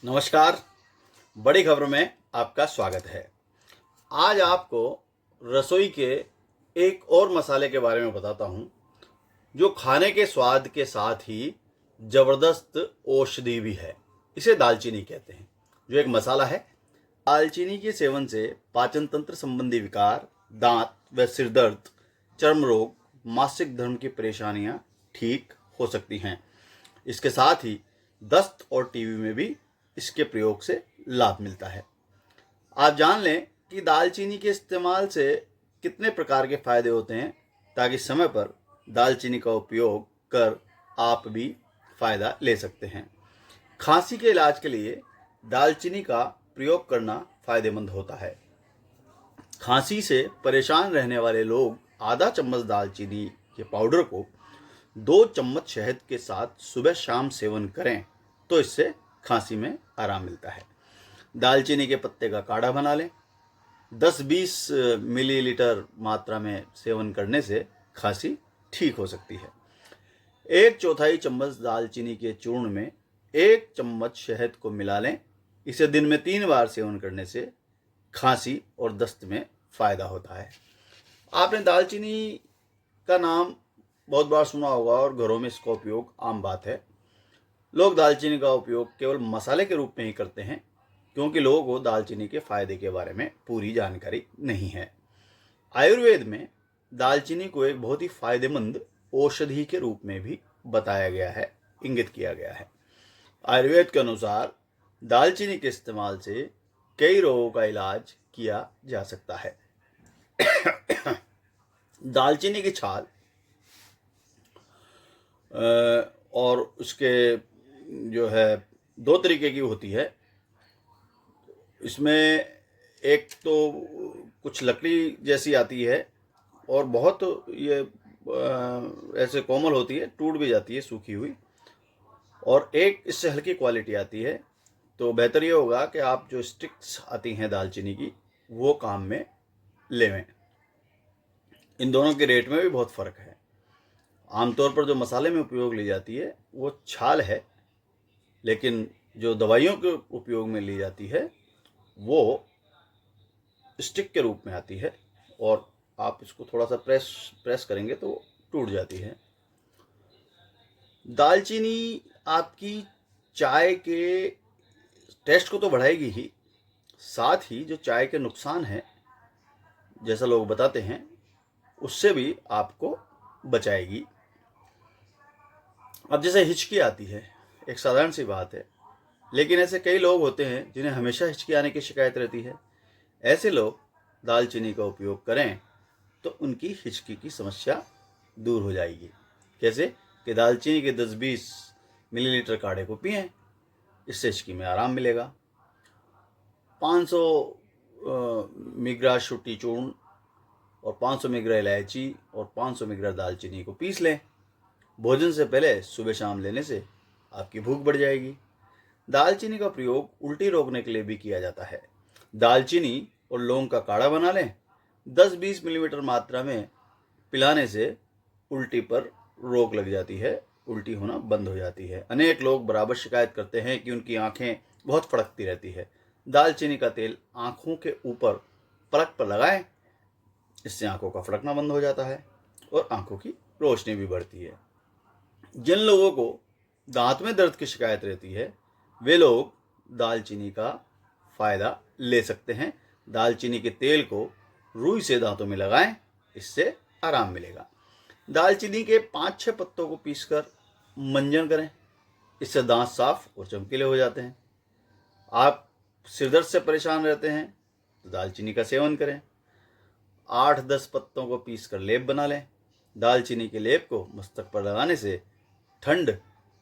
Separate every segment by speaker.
Speaker 1: नमस्कार। बड़ी खबर में आपका स्वागत है। आज आपको रसोई के एक और मसाले के बारे में बताता हूँ जो खाने के स्वाद के साथ ही ज़बरदस्त औषधि भी है। इसे दालचीनी कहते हैं, जो एक मसाला है। दालचीनी के सेवन से पाचन तंत्र संबंधी विकार, दांत व सिर दर्द, चर्म रोग, मासिक धर्म की परेशानियां ठीक हो सकती हैं। इसके साथ ही दस्त और टीबी में भी इसके प्रयोग से लाभ मिलता है। आप जान लें कि दालचीनी के इस्तेमाल से कितने प्रकार के फायदे होते हैं, ताकि समय पर दालचीनी का उपयोग कर आप भी फायदा ले सकते हैं। खांसी के इलाज के लिए दालचीनी का प्रयोग करना फायदेमंद होता है। खांसी से परेशान रहने वाले लोग आधा चम्मच दालचीनी के पाउडर को 2 चम्मच शहद के साथ सुबह शाम सेवन करें तो इससे खांसी में आराम मिलता है। दालचीनी के पत्ते का काढ़ा बना लें। 10-20 मिलीलीटर मात्रा में सेवन करने से खांसी ठीक हो सकती है। 1/4 चम्मच दालचीनी के चूर्ण में 1 चम्मच शहद को मिला लें। इसे दिन में 3 बार सेवन करने से खांसी और दस्त में फ़ायदा होता है। आपने दालचीनी का नाम बहुत बार सुना होगा और घरों में इसका उपयोग आम बात है। लोग दालचीनी का उपयोग केवल मसाले के रूप में ही करते हैं, क्योंकि लोगों को दालचीनी के फायदे के बारे में पूरी जानकारी नहीं है। आयुर्वेद में दालचीनी को एक बहुत ही फायदेमंद औषधि के रूप में भी बताया गया है, इंगित किया गया है। आयुर्वेद के अनुसार दालचीनी के इस्तेमाल से कई रोगों का इलाज किया जा सकता है। दालचीनी की छाल और उसके जो है 2 तरीके की होती है। इसमें एक तो कुछ लकड़ी जैसी आती है और बहुत ये ऐसे कोमल होती है, टूट भी जाती है सूखी हुई, और एक इससे हल्की क्वालिटी आती है। तो बेहतर ये होगा कि आप जो स्टिक्स आती हैं दालचीनी की वो काम में लेवें। इन दोनों के रेट में भी बहुत फ़र्क है। आमतौर पर जो मसाले में उपयोग ली जाती है वो छाल है, लेकिन जो दवाइयों के उपयोग में ली जाती है वो स्टिक के रूप में आती है, और आप इसको थोड़ा सा प्रेस करेंगे तो टूट जाती है। दालचीनी आपकी चाय के टेस्ट को तो बढ़ाएगी ही, साथ ही जो चाय के नुकसान हैं, जैसा लोग बताते हैं, उससे भी आपको बचाएगी। अब जैसे हिचकी आती है, एक साधारण सी बात है, लेकिन ऐसे कई लोग होते हैं जिन्हें हमेशा हिचकी आने की शिकायत रहती है। ऐसे लोग दालचीनी का उपयोग करें तो उनकी हिचकी की समस्या दूर हो जाएगी। कैसे कि दालचीनी के 10-20 मिलीलीटर काढ़े को पिएं, इससे हिचकी में आराम मिलेगा। 500 मिलीग्राम शुंठी चूर्ण और 500 मिलीग्राम इलायची और 500 मिलीग्राम दालचीनी को पीस लें। भोजन से पहले सुबह शाम लेने से आपकी भूख बढ़ जाएगी। दालचीनी का प्रयोग उल्टी रोकने के लिए भी किया जाता है। दालचीनी और लौंग का काढ़ा बना लें। 10-20 मिलीलीटर मात्रा में पिलाने से उल्टी पर रोक लग जाती है, उल्टी होना बंद हो जाती है। अनेक लोग बराबर शिकायत करते हैं कि उनकी आंखें बहुत फड़कती रहती है। दालचीनी का तेल आंखों के ऊपर पलक पर लगाएं, इससे आंखों का फड़कना बंद हो जाता है और आंखों की रोशनी भी बढ़ती है। जिन लोगों को दांत में दर्द की शिकायत रहती है वे लोग दालचीनी का फ़ायदा ले सकते हैं। दालचीनी के तेल को रुई से दांतों में लगाएं, इससे आराम मिलेगा। दालचीनी के 5-6 पत्तों को पीसकर मंजन करें, इससे दांत साफ और चमकीले हो जाते हैं। आप सिरदर्द से परेशान रहते हैं तो दालचीनी का सेवन करें। 8-10 पत्तों को पीसकर लेप बना लें। दालचीनी के लेप को मस्तक पर लगाने से ठंड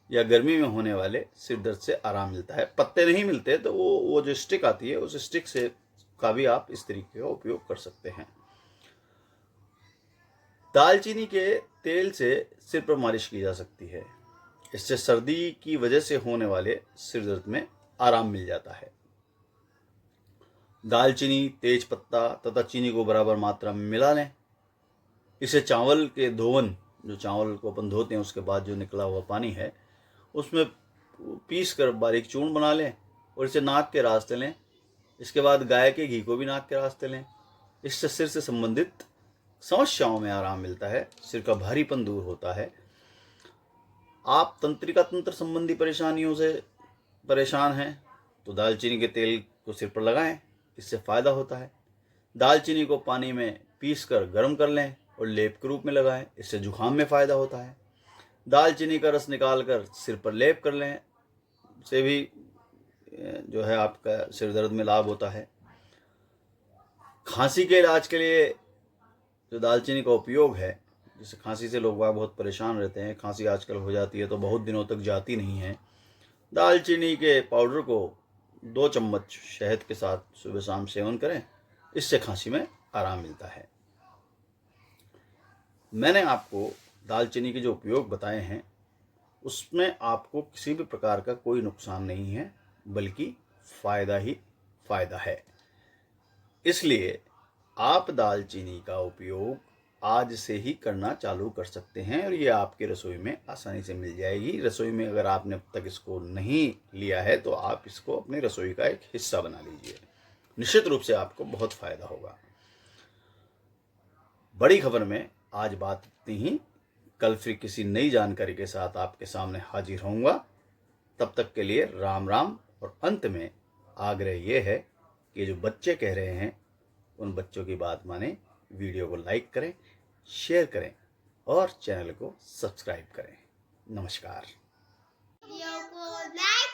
Speaker 1: या गर्मी में होने वाले सिर दर्द से आराम मिलता है। पत्ते नहीं मिलते तो वो जो स्टिक आती है उस स्टिक से का भी आप इस तरीके का उपयोग कर सकते हैं। दालचीनी के तेल से सिर पर मालिश की जा सकती है, इससे सर्दी की वजह से होने वाले सिर दर्द में आराम मिल जाता है। दालचीनी, तेज पत्ता तथा चीनी को बराबर मात्रा में मिला लें। इसे चावल के धोवन, जो चावल को अपन धोते हैं उसके बाद जो निकला हुआ पानी है, उसमें पीस कर बारीक चूर्ण बना लें और इसे नाक के रास्ते लें। इसके बाद गाय के घी को भी नाक के रास्ते लें। इससे सिर से संबंधित समस्याओं में आराम मिलता है, सिर का भारीपन दूर होता है। आप तंत्रिका तंत्र संबंधी परेशानियों से परेशान हैं तो दालचीनी के तेल को सिर पर लगाएं, इससे फ़ायदा होता है। दालचीनी को पानी में पीसकर गर्म कर लें और लेप के रूप में लगाएं, इससे जुखाम में फ़ायदा होता है। दालचीनी का रस निकालकर सिर पर लेप कर लें, से भी जो है आपका सिर दर्द में लाभ होता है। खांसी के इलाज के लिए जो दालचीनी का उपयोग है, जैसे खांसी से लोग बहुत परेशान रहते हैं, खांसी आजकल हो जाती है तो बहुत दिनों तक जाती नहीं है। दालचीनी के पाउडर को 2 चम्मच शहद के साथ सुबह शाम सेवन करें, इससे खांसी में आराम मिलता है। मैंने आपको दालचीनी के जो उपयोग बताए हैं उसमें आपको किसी भी प्रकार का कोई नुकसान नहीं है, बल्कि फ़ायदा ही फ़ायदा है। इसलिए आप दालचीनी का उपयोग आज से ही करना चालू कर सकते हैं और ये आपके रसोई में आसानी से मिल जाएगी। रसोई में अगर आपने अब तक इसको नहीं लिया है तो आप इसको अपनी रसोई का एक हिस्सा बना लीजिए, निश्चित रूप से आपको बहुत फ़ायदा होगा। बड़ी खबर में आज बात इतनी ही। कल फिर किसी नई जानकारी के साथ आपके सामने हाजिर होऊंगा। तब तक के लिए राम राम। और अंत में आग्रह ये है कि जो बच्चे कह रहे हैं उन बच्चों की बात माने, वीडियो को लाइक करें, शेयर करें और चैनल को सब्सक्राइब करें। नमस्कार।
Speaker 2: वीडियो को लाइक